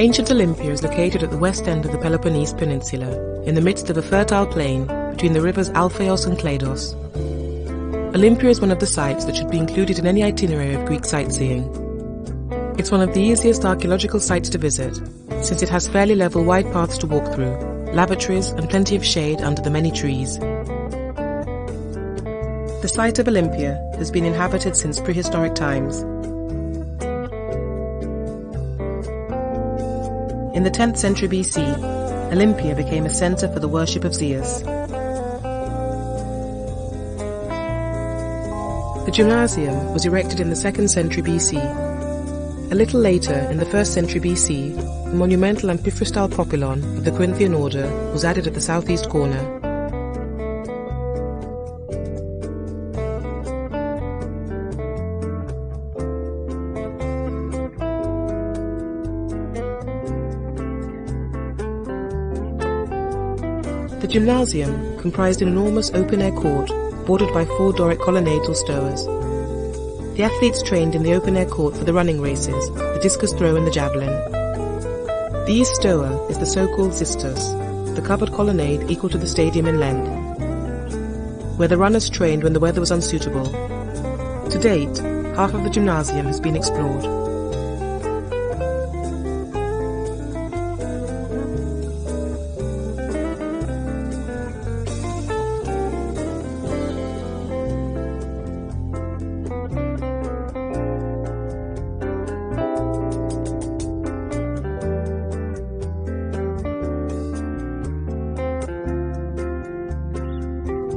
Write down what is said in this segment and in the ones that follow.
Ancient Olympia is located at the west end of the Peloponnese Peninsula, in the midst of a fertile plain between the rivers Alpheos and Kleidos. Olympia is one of the sites that should be included in any itinerary of Greek sightseeing. It's one of the easiest archaeological sites to visit, since it has fairly level wide paths to walk through, lavatories and plenty of shade under the many trees. The site of Olympia has been inhabited since prehistoric times. In the 10th century BC, Olympia became a center for the worship of Zeus. The gymnasium was erected in the 2nd century BC. A little later, in the 1st century BC, the monumental amphithrystal propylon of the Corinthian order was added at the southeast corner. The gymnasium comprised an enormous open-air court bordered by 4 Doric colonnades or stoas. The athletes trained in the open-air court for the running races, the discus throw and the javelin. The east stoa is the so-called xystos, the covered colonnade equal to the stadium in length, where the runners trained when the weather was unsuitable. To date, half of the gymnasium has been explored.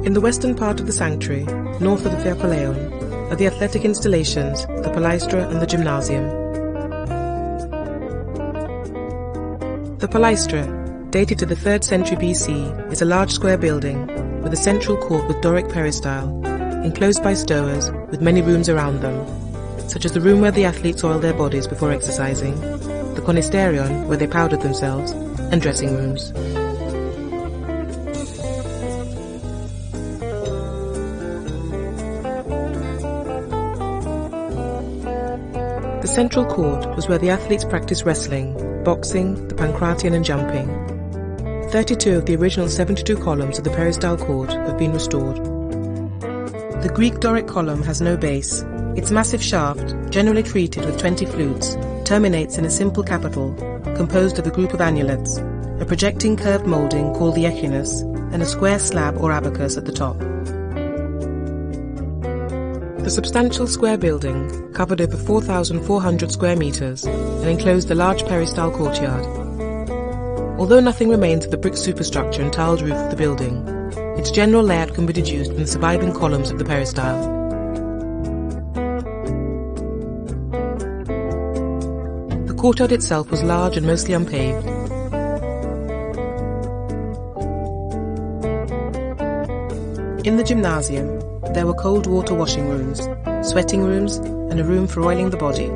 In the western part of the sanctuary, north of the Theokoleion, are the athletic installations, the palaestra and the gymnasium. The palaestra, dated to the 3rd century BC, is a large square building with a central court with Doric peristyle, enclosed by stoas with many rooms around them, such as the room where the athletes oiled their bodies before exercising, the conisterion where they powdered themselves, and dressing rooms. The central court was where the athletes practiced wrestling, boxing, the pancration and jumping. 32 of the original 72 columns of the peristyle court have been restored. The Greek Doric column has no base. Its massive shaft, generally treated with 20 flutes, terminates in a simple capital, composed of a group of annulets, a projecting curved moulding called the echinus, and a square slab or abacus at the top. The substantial square building covered over 4,400 square meters and enclosed the large peristyle courtyard. Although nothing remains of the brick superstructure and tiled roof of the building, its general layout can be deduced from the surviving columns of the peristyle. The courtyard itself was large and mostly unpaved. In the gymnasium, there were cold water washing rooms, sweating rooms, and a room for oiling the body.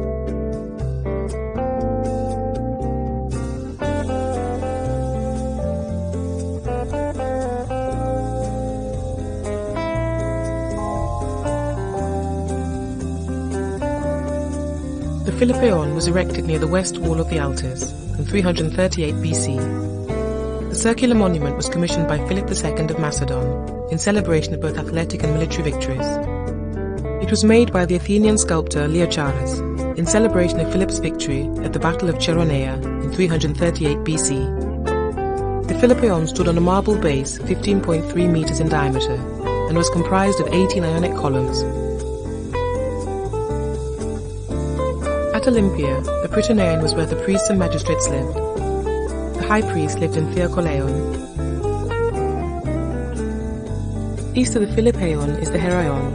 The Philippeion was erected near the west wall of the Altis in 338 BC. The circular monument was commissioned by Philip II of Macedon in celebration of both athletic and military victories. It was made by the Athenian sculptor Leochares in celebration of Philip's victory at the Battle of Cheronea in 338 BC. The Philippeion stood on a marble base 15.3 meters in diameter and was comprised of 18 Ionic columns. At Olympia, the Prytaneon was where the priests and magistrates lived. The high priest lived in Theokoleion. East of the Philippeion is the Heraion,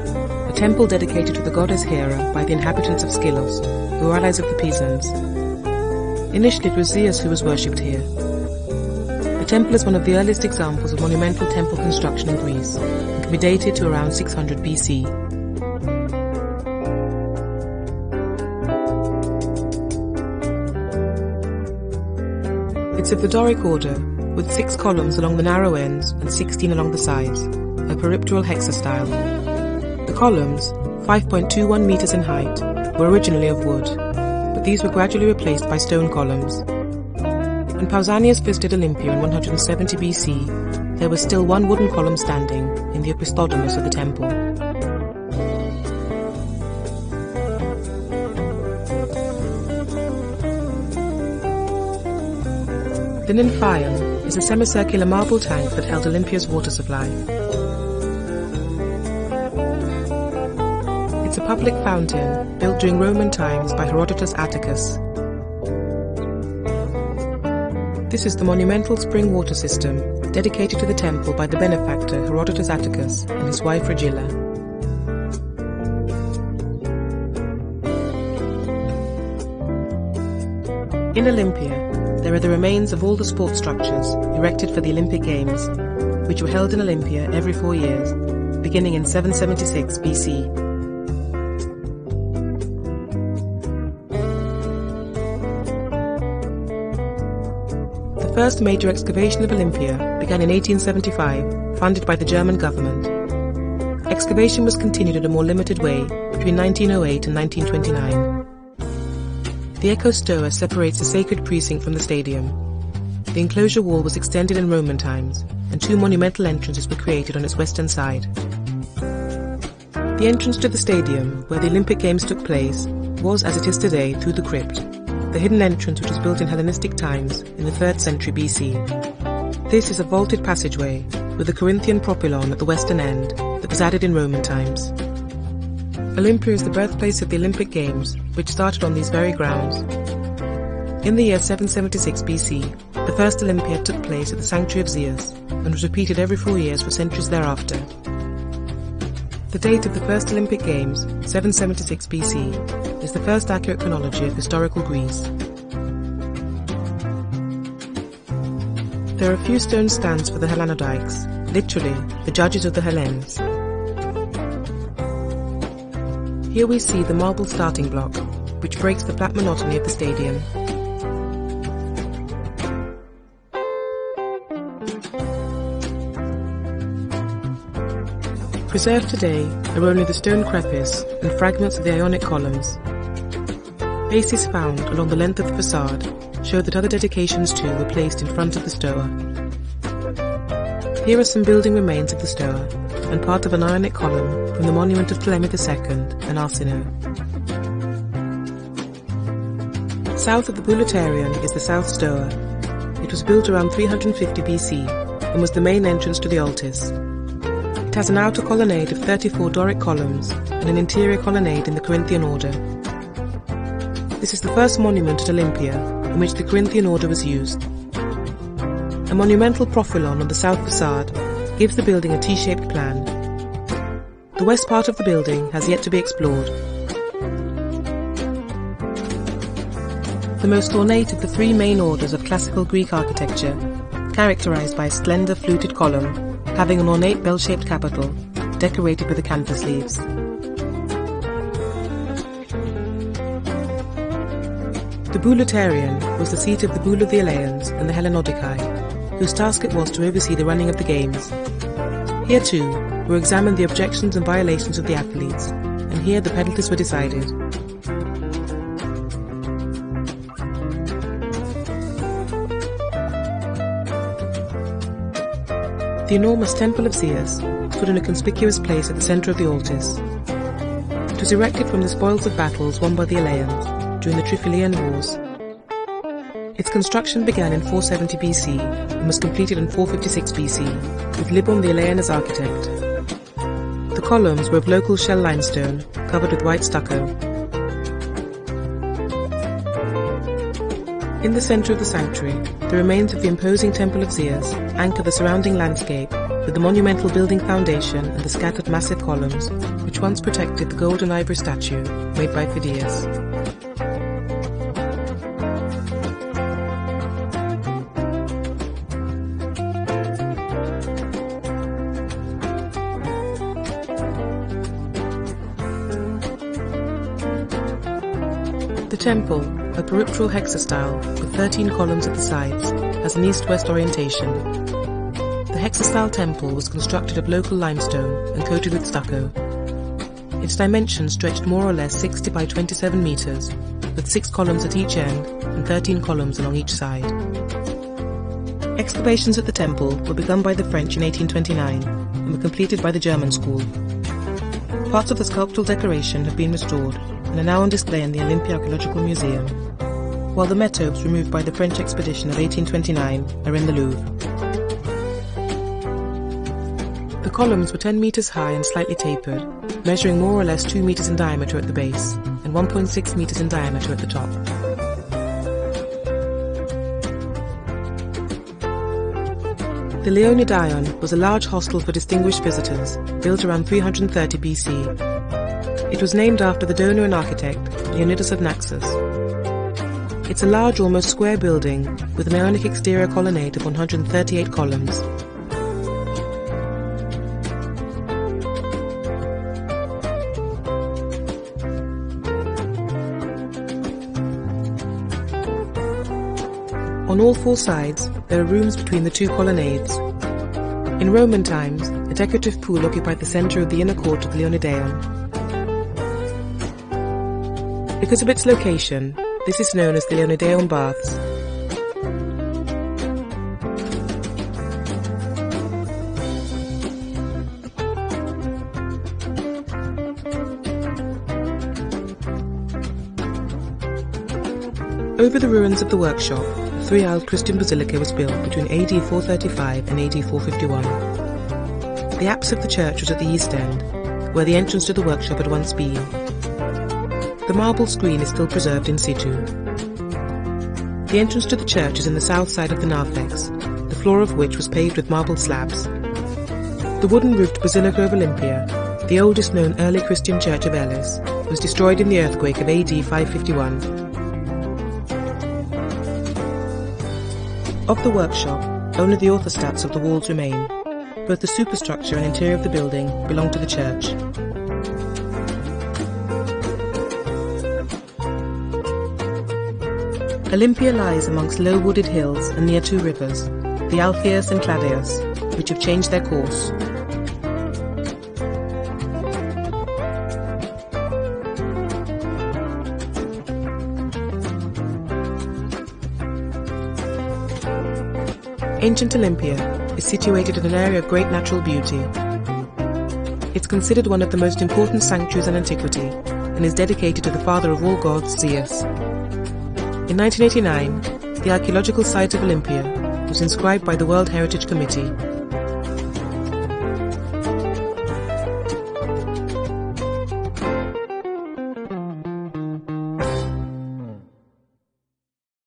a temple dedicated to the goddess Hera by the inhabitants of Skylos, who were allies of the Pisans. Initially it was Zeus who was worshipped here. The temple is one of the earliest examples of monumental temple construction in Greece, and can be dated to around 600 BC. It's of the Doric order, with 6 columns along the narrow ends and 16 along the sides, a peripteral hexastyle. The columns, 5.21 meters in height, were originally of wood, but these were gradually replaced by stone columns. When Pausanias visited Olympia in 170 BC, there was still one wooden column standing in the opisthodomos of the temple. The Nymphaeum is a semicircular marble tank that held Olympia's water supply. It's a public fountain built during Roman times by Herodotus Atticus. This is the monumental spring water system dedicated to the temple by the benefactor Herodotus Atticus and his wife Regilla. In Olympia, there are the remains of all the sports structures erected for the Olympic Games, which were held in Olympia every 4 years, beginning in 776 BC. The first major excavation of Olympia began in 1875, funded by the German government. Excavation was continued in a more limited way between 1908 and 1929. The echo-stoa separates the sacred precinct from the stadium. The enclosure wall was extended in Roman times, and 2 monumental entrances were created on its western side. The entrance to the stadium, where the Olympic Games took place, was, as it is today, through the crypt, the hidden entrance which was built in Hellenistic times in the 3rd century BC. This is a vaulted passageway with a Corinthian propylon at the western end that was added in Roman times. Olympia is the birthplace of the Olympic Games, which started on these very grounds. In the year 776 BC, the first Olympiad took place at the sanctuary of Zeus and was repeated every 4 years for centuries thereafter. The date of the first Olympic Games, 776 BC, is the first accurate chronology of historical Greece. There are a few stone stands for the Hellanodites, literally, the judges of the Hellenes. Here we see the marble starting block, which breaks the flat monotony of the stadium. Preserved today are only the stone crepice and fragments of the Ionic columns. Bases found along the length of the facade show that other dedications too were placed in front of the stoa. Here are some building remains of the stoa and part of an Ionic column from the monument of Ptolemy II and Arsinoe. South of the Bouleuterion is the South Stoa. It was built around 350 BC and was the main entrance to the Altis. It has an outer colonnade of 34 Doric columns and an interior colonnade in the Corinthian order. This is the first monument at Olympia in which the Corinthian order was used. A monumental profilon on the south facade gives the building a T-shaped plan. The west part of the building has yet to be explored. The most ornate of the 3 main orders of classical Greek architecture, characterized by a slender fluted column, having an ornate bell-shaped capital, decorated with acanthus leaves. The Bouleuterion was the seat of the Boule of the Eleans and the Hellanodicae, whose task it was to oversee the running of the games. Here too were examined the objections and violations of the athletes, and here the penalties were decided. The enormous Temple of Zeus stood in a conspicuous place at the centre of the Altis. It was erected from the spoils of battles won by the Eleans during the Tryphilian Wars. Its construction began in 470 BC and was completed in 456 BC, with Libon the Elean as architect. The columns were of local shell limestone, covered with white stucco. In the centre of the sanctuary, the remains of the imposing Temple of Zeus anchor the surrounding landscape with the monumental building foundation and the scattered massive columns, which once protected the gold and ivory statue made by Phidias. The temple, a peripteral hexastyle with 13 columns at the sides, has an east-west orientation. The hexastyle temple was constructed of local limestone and coated with stucco. Its dimensions stretched more or less 60 by 27 meters, with 6 columns at each end and 13 columns along each side. Excavations at the temple were begun by the French in 1829 and were completed by the German school. Parts of the sculptural decoration have been restored and are now on display in the Olympia Archaeological Museum, while the metopes removed by the French expedition of 1829 are in the Louvre. The columns were 10 meters high and slightly tapered, measuring more or less 2 meters in diameter at the base and 1.6 meters in diameter at the top. The Leonidaion was a large hostel for distinguished visitors, built around 330 BC. It was named after the donor and architect, Leonidas of Naxos. It's a large, almost square building with an Ionic exterior colonnade of 138 columns. On all four sides, there are rooms between the two colonnades. In Roman times, a decorative pool occupied the center of the inner court of the Leonidaion. Because of its location, this is known as the Leonidaion Baths. Over the ruins of the workshop, a three-aisled Christian basilica was built between AD 435 and AD 451. The apse of the church was at the east end, where the entrance to the workshop had once been. The marble screen is still preserved in situ. The entrance to the church is in the south side of the narthex, the floor of which was paved with marble slabs. The wooden-roofed Basilica of Olympia, the oldest known early Christian church of Elis, was destroyed in the earthquake of AD 551. Of the workshop, only the orthostats of the walls remain. Both the superstructure and interior of the building belong to the church. Olympia lies amongst low wooded hills and near two rivers, the Alpheus and Cladeus, which have changed their course. Ancient Olympia is situated in an area of great natural beauty. It's considered one of the most important sanctuaries in antiquity and is dedicated to the father of all gods, Zeus. In 1989, the archaeological site of Olympia was inscribed by the World Heritage Committee